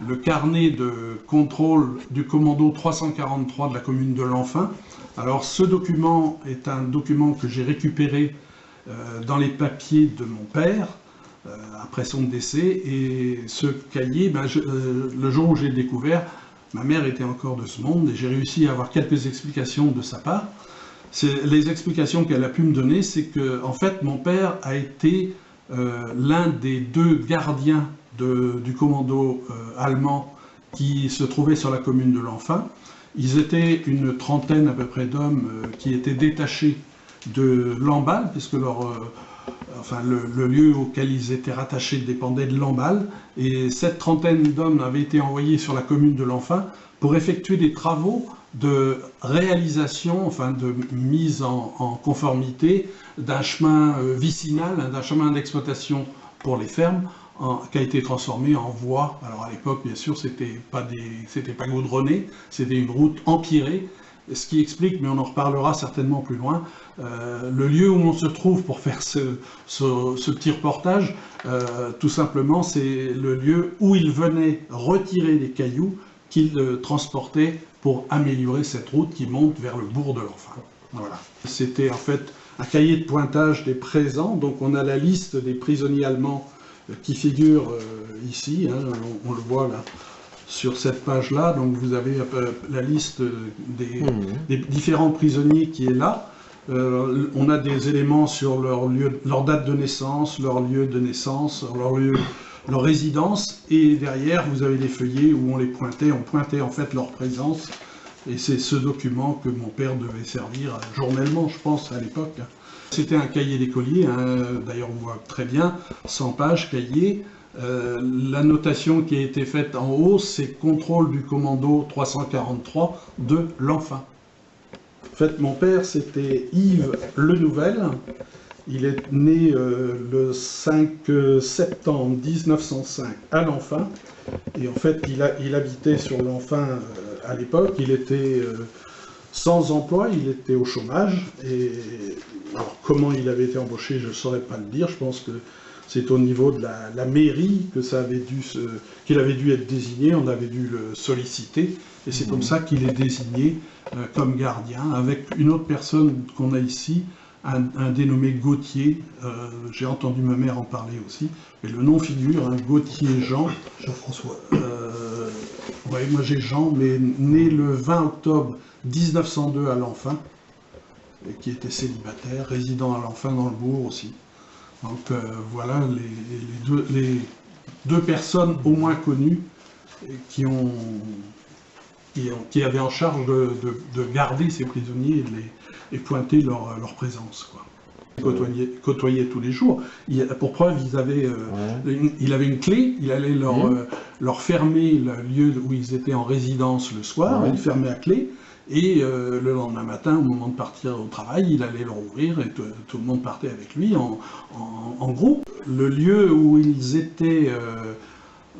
le carnet de contrôle du commando 343 de la commune de Lenfin. Alors ce document est un document que j'ai récupéré dans les papiers de mon père, après son décès, et ce cahier, le jour où j'ai découvert, ma mère était encore de ce monde, et j'ai réussi à avoir quelques explications de sa part. Les explications qu'elle a pu me donner, c'est que, en fait, mon père a été l'un des 2 gardiens du commando allemand qui se trouvait sur la commune de Lenfin. Ils étaient une trentaine à peu près d'hommes qui étaient détachés de Lamballe, puisque le lieu auquel ils étaient rattachés dépendait de Lamballe, et cette trentaine d'hommes avaient été envoyés sur la commune de Lenfin pour effectuer des travaux de réalisation, de mise en conformité d'un chemin vicinal, d'un chemin d'exploitation pour les fermes, qui a été transformé en voie. Alors à l'époque, bien sûr, c'était pas goudronné, c'était une route empierrée, ce qui explique, mais on en reparlera certainement plus loin, le lieu où on se trouve pour faire ce petit reportage, tout simplement, c'est le lieu où il venait retirer les cailloux qu'il transportait pour améliorer cette route qui monte vers le bourg de Lenfin. Voilà. C'était en fait un cahier de pointage des présents, donc on a la liste des prisonniers allemands qui figure ici, on le voit là sur cette page-là, donc vous avez la liste des différents prisonniers qui est là. On a des éléments sur leur date de naissance, leur lieu de naissance, leur résidence, et derrière vous avez les feuillets où on pointait en fait leur présence, et c'est ce document que mon père devait servir journellement, je pense, à l'époque. C'était un cahier d'écolier, d'ailleurs on voit très bien, 100 pages cahier. La notation qui a été faite en haut, c'est contrôle du commando 343 de Lenfin. En fait, mon père, c'était Yves Lenouvel. Il est né le 5 septembre 1905 à Lenfin. Et en fait, il habitait sur Lenfin à l'époque. Il était sans emploi, il était au chômage. Et alors, comment il avait été embauché, je ne saurais pas le dire. Je pense que c'est au niveau de la mairie que qu'il avait dû être désigné, on avait dû le solliciter, et c'est comme ça qu'il est désigné comme gardien, avec une autre personne qu'on a ici, un dénommé Gauthier, j'ai entendu ma mère en parler aussi, mais le nom figure, Gauthier Jean-François. Ouais, moi j'ai Jean, mais né le 20 octobre 1902 à Lenfin, et qui était célibataire, résident à Lenfin dans le bourg aussi. Donc voilà les deux personnes au moins connues qui avaient en charge de garder ces prisonniers et pointer leur présence, quoi. Côtoyer tous les jours. Pour preuve, il avait une clé, il allait leur fermer le lieu où ils étaient en résidence le soir, il fermait à clé. Et le lendemain matin, au moment de partir au travail, il allait leur ouvrir et tout le monde partait avec lui en groupe. Le lieu où ils étaient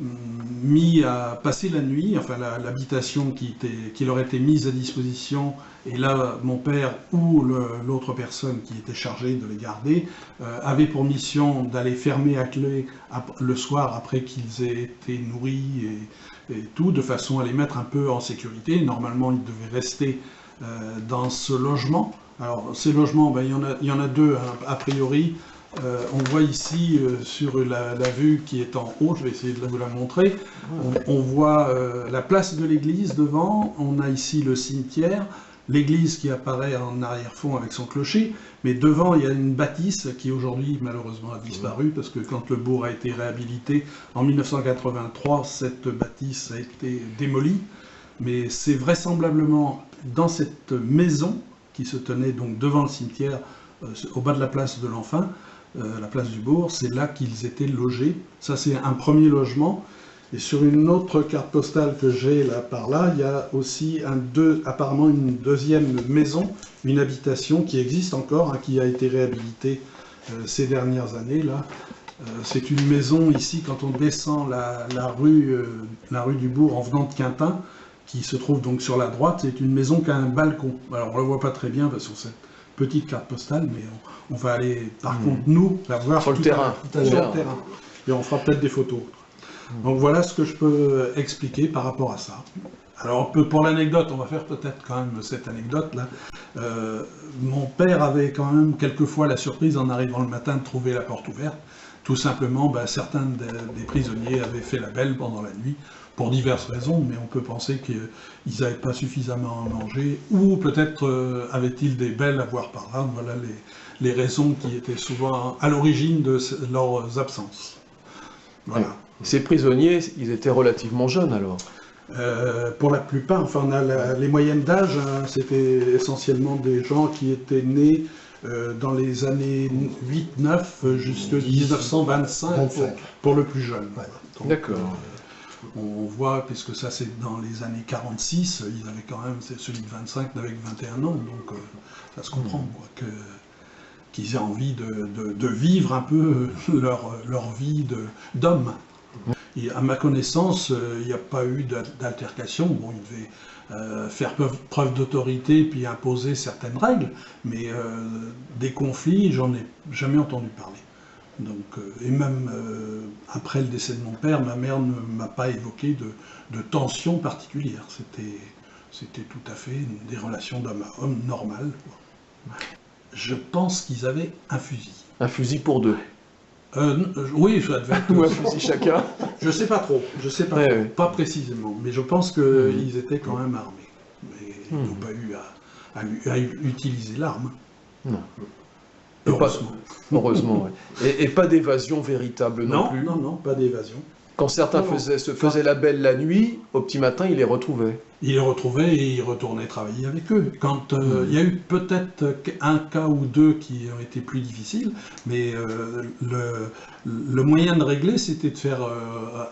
mis à passer la nuit, enfin l'habitation qui leur était mise à disposition, et là mon père ou l'autre personne qui était chargée de les garder avait pour mission d'aller fermer à clé le soir après qu'ils aient été nourris et tout, de façon à les mettre un peu en sécurité. Normalement ils devaient rester dans ce logement. Alors ces logements, il y en a 2 a priori. On voit ici sur la vue qui est en haut, je vais essayer de vous la montrer, on voit la place de l'église devant, on a ici le cimetière, l'église qui apparaît en arrière-fond avec son clocher, mais devant il y a une bâtisse qui aujourd'hui malheureusement a disparu, parce que quand le bourg a été réhabilité en 1983, cette bâtisse a été démolie, mais c'est vraisemblablement dans cette maison qui se tenait donc devant le cimetière, au bas de la place de Lenfin, la place du bourg, c'est là qu'ils étaient logés. Ça c'est un premier logement. Et sur une autre carte postale que j'ai là par là, il y a aussi apparemment une deuxième maison, une habitation qui existe encore, qui a été réhabilitée ces dernières années là. C'est une maison ici, quand on descend la rue du bourg en venant de Quintin, qui se trouve donc sur la droite, c'est une maison qui a un balcon. Alors on ne le voit pas très bien sur cette petite carte postale, mais on va aller, par contre, nous, la voir sur le terrain. Sur le terrain. Et on fera peut-être des photos. Donc voilà ce que je peux expliquer par rapport à ça. Alors pour l'anecdote, on va faire peut-être quand même cette anecdote-là. Mon père avait quand même quelquefois la surprise en arrivant le matin de trouver la porte ouverte. Tout simplement, certains des prisonniers avaient fait la belle pendant la nuit, pour diverses raisons, mais on peut penser qu'ils n'avaient pas suffisamment à manger, ou peut-être avaient-ils des belles à voir par là. Voilà les raisons qui étaient souvent à l'origine de leurs absences. Voilà. Ces prisonniers, ils étaient relativement jeunes alors? Pour la plupart, enfin, on a les moyennes d'âge, hein, c'était essentiellement des gens qui étaient nés dans les années 8-9 jusqu'à 1925 pour le plus jeune. Ouais. D'accord. On voit, puisque ça c'est dans les années 46, ils avaient quand même, celui de 25 n'avait que 21 ans, donc ça se comprend, quoi, qu'ils aient envie de vivre un peu leur vie d'homme. Et à ma connaissance, il n'y a pas eu d'altercation. Bon, ils devaient faire preuve d'autorité puis imposer certaines règles, mais des conflits, j'en ai jamais entendu parler. Donc, et même après le décès de mon père, ma mère ne m'a pas évoqué de tension particulière. C'était tout à fait des relations d'homme à homme normales. Je pense qu'ils avaient un fusil. Un fusil pour deux? Oui, ça devait être... Ou un fusil chacun? Je sais pas trop, pas précisément, mais je pense qu'ils étaient quand même armés. Mais ils n'ont pas eu à utiliser l'arme. Non. Heureusement. Heureusement, oui. Et pas d'évasion véritable non plus? Non, pas d'évasion. Quand certains se faisaient la belle la nuit, au petit matin, ils les retrouvaient? Ils les retrouvaient et ils retournaient travailler avec eux. Quand il y a eu peut-être un cas ou deux qui ont été plus difficiles, mais le moyen de régler, c'était de faire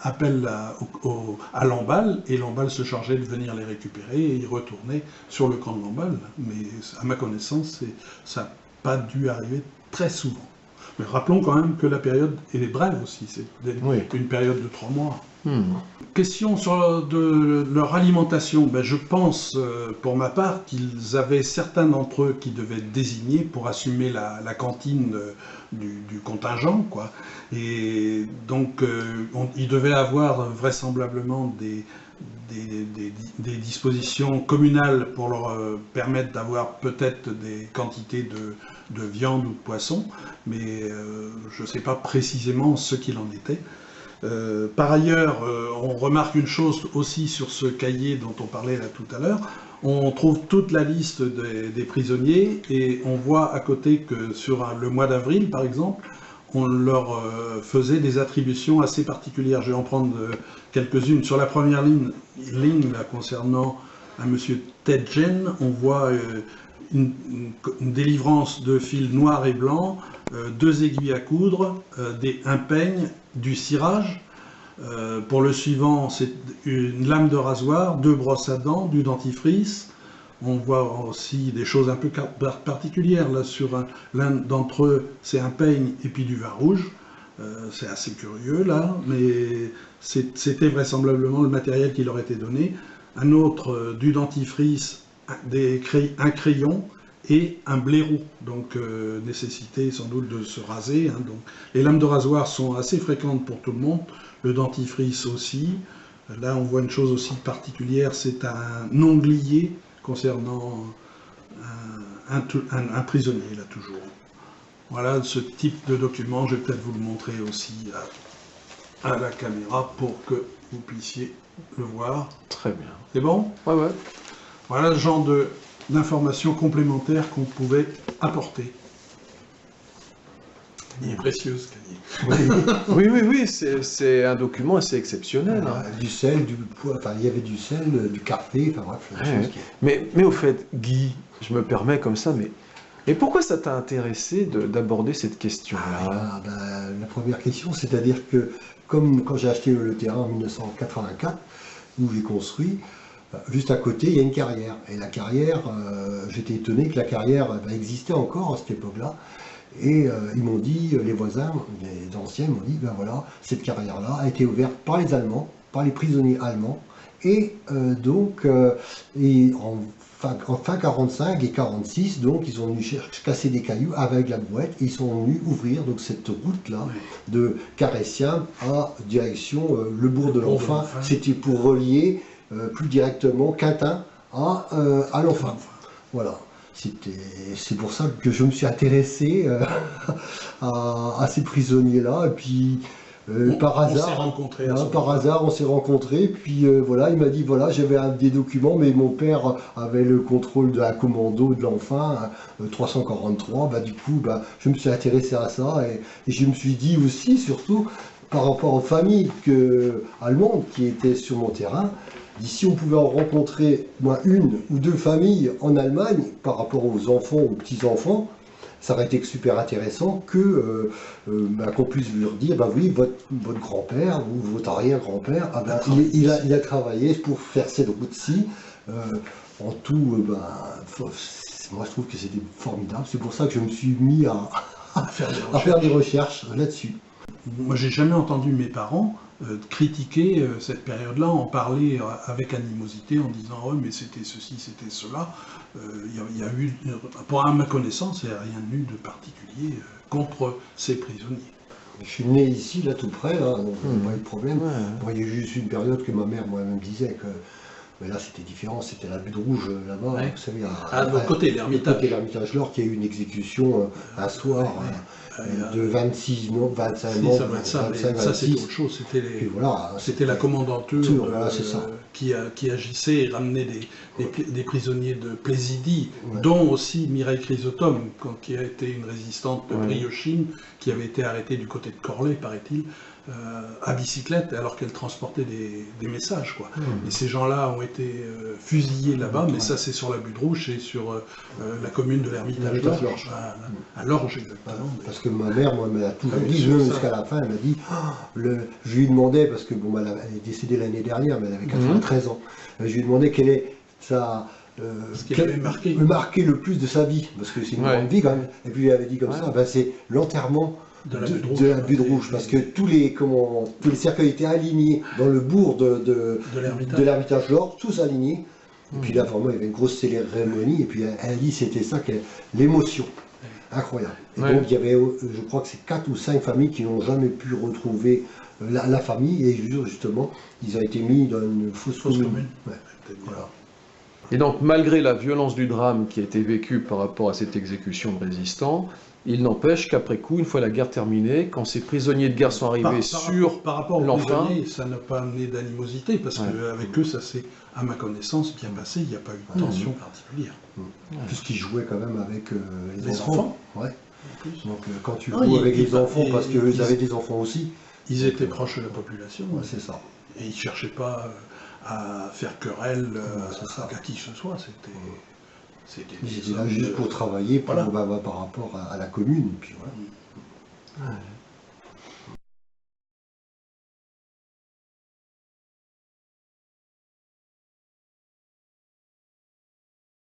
appel à Lamballe, et Lamballe se chargeait de venir les récupérer, et ils retournaient sur le camp de Lamballe. Mais à ma connaissance, ça n'a pas dû arriver très souvent. Mais rappelons quand même que la période est brève aussi, c'est une période de 3 mois. Question sur leur alimentation, je pense pour ma part qu'ils avaient certains d'entre eux qui devaient être désignés pour assumer la cantine du contingent, quoi. Et donc ils devaient avoir vraisemblablement des dispositions communales pour leur permettre d'avoir peut-être des quantités de viande ou de poisson, mais je ne sais pas précisément ce qu'il en était. Par ailleurs, on remarque une chose aussi sur ce cahier dont on parlait là tout à l'heure. On trouve toute la liste des prisonniers et on voit à côté que sur le mois d'avril, par exemple, on leur faisait des attributions assez particulières. Je vais en prendre quelques-unes. Sur la première ligne là, concernant un monsieur Tedjen, on voit une délivrance de fils noirs et blancs, 2 aiguilles à coudre, un peigne, du cirage. Pour le suivant, c'est une lame de rasoir, 2 brosses à dents, du dentifrice. On voit aussi des choses un peu particulières. Là, sur l'un d'entre eux, c'est un peigne et puis du vin rouge. C'est assez curieux, là, mais c'était vraisemblablement le matériel qui leur était donné. Un autre, du dentifrice, un crayon et un blaireau, donc nécessité sans doute de se raser. Hein, donc. Les lames de rasoir sont assez fréquentes pour tout le monde, le dentifrice aussi. Là, on voit une chose aussi particulière, c'est un onglier concernant un prisonnier, là, toujours. Voilà ce type de document, je vais peut-être vous le montrer aussi à la caméra pour que vous puissiez le voir. Très bien. C'est bon? Ouais, ouais. Voilà le genre d'informations complémentaires qu'on pouvait apporter. Il est précieux ce cahier. Oui, c'est un document assez exceptionnel. Hein. Du sel, il y avait du sel, du carpé, enfin bref. Mais au fait, Guy, je me permets comme ça, mais pourquoi ça t'a intéressé d'aborder cette question-là? La première question, c'est-à-dire que, comme quand j'ai acheté le terrain en 1984, où j'ai construit, juste à côté, il y a une carrière. Et la carrière, j'étais étonné que la carrière existait encore à cette époque-là. Et ils m'ont dit, les voisins, les anciens m'ont dit, voilà, cette carrière-là a été ouverte par les Allemands, par les prisonniers allemands. Et donc, en fin 45 et 46, donc ils sont venus casser des cailloux avec la brouette et ils sont venus ouvrir donc cette route-là de Caressien à direction le bourg de l'Enfin. C'était pour relier plus directement Quintin à l'Enfin. Voilà. C'est pour ça que je me suis intéressé à ces prisonniers-là. Et puis, par hasard, on s'est rencontrés. Puis voilà, il m'a dit voilà, j'avais des documents, mais mon père avait le contrôle de la commando de l'Enfin, 343. Bah, du coup, je me suis intéressé à ça. Et je me suis dit aussi, surtout, par rapport aux familles allemandes qui étaient sur mon terrain, si on pouvait en rencontrer moins une ou deux familles en Allemagne par rapport aux enfants, aux petits-enfants, ça aurait été super intéressant qu'on puisse leur dire, oui, votre grand-père ou votre arrière-grand-père, il a travaillé pour faire cette route-ci. En tout, moi je trouve que c'était formidable. C'est pour ça que je me suis mis à faire des recherches là-dessus. Moi, j'ai jamais entendu mes parents critiquer cette période-là, en parler avec animosité, en disant « oh, mais c'était ceci, c'était cela ». Il y a eu, à ma connaissance, il n'y a rien eu de particulier contre ces prisonniers. Je suis né ici, là, tout près, là, donc il n'y a pas eu de problème. Bon, il y a juste une période que ma mère moi-même disait que... Mais là, c'était différent, c'était la butte rouge, là-bas, vous savez, de l'autre côté, l'Ermitage. Côté l'Ermitage Nord, qui a eu une exécution un soir de 26 morts, 25 morts, 25, ça c'était autre chose, c'était la commandanture qui agissait et ramenait des prisonniers de Plaisidie, dont aussi Mireille Chrysotome, qui a été une résistante de briochine, qui avait été arrêtée du côté de Corlay, paraît-il, à bicyclette, alors qu'elle transportait des messages, quoi. Et ces gens-là ont été fusillés là-bas, mais ça c'est sur la butte rouge, c'est sur la commune de l'Ermitage d'Orge, à Lorge exactement. Parce que ma mère, moi, elle m'a toujours dit, même jusqu'à la fin, elle m'a dit, je lui demandais, parce que bon, elle est décédée l'année dernière, mais elle avait 93 ans, je lui demandais quelle est sa... ce qui avait marqué le plus de sa vie, parce que c'est une grande vie quand même, et puis elle avait dit comme ça, c'est l'enterrement de la butte rouge, parce que tous les cercueils étaient alignés dans le bourg de l'Ermitage d'Orge, tous alignés. Et puis là, vraiment, il y avait une grosse cérémonie, et puis elle a dit c'était ça, l'émotion. Incroyable. Et donc, il y avait, je crois que c'est 4 ou 5 familles qui n'ont jamais pu retrouver la famille, et justement, ils ont été mis dans une fosse commune. Voilà. Et donc, malgré la violence du drame qui a été vécue par rapport à cette exécution de résistants, il n'empêche qu'après coup, une fois la guerre terminée, quand ces prisonniers de guerre sont arrivés par rapport aux l'Enfin, prisonniers, ça n'a pas amené d'animosité, parce qu'avec eux, ça s'est, à ma connaissance, bien passé, il n'y a pas eu de tension particulière. Puisqu'ils jouaient quand même avec les enfants. Ouais. Donc quand tu joues avec les enfants, parce qu'eux avaient des enfants aussi. Ils étaient proches de la population. C'est ça. Et ils ne cherchaient pas à faire querelle à qui que ce soit. C'était là juste pour travailler par rapport à la commune. Puis voilà.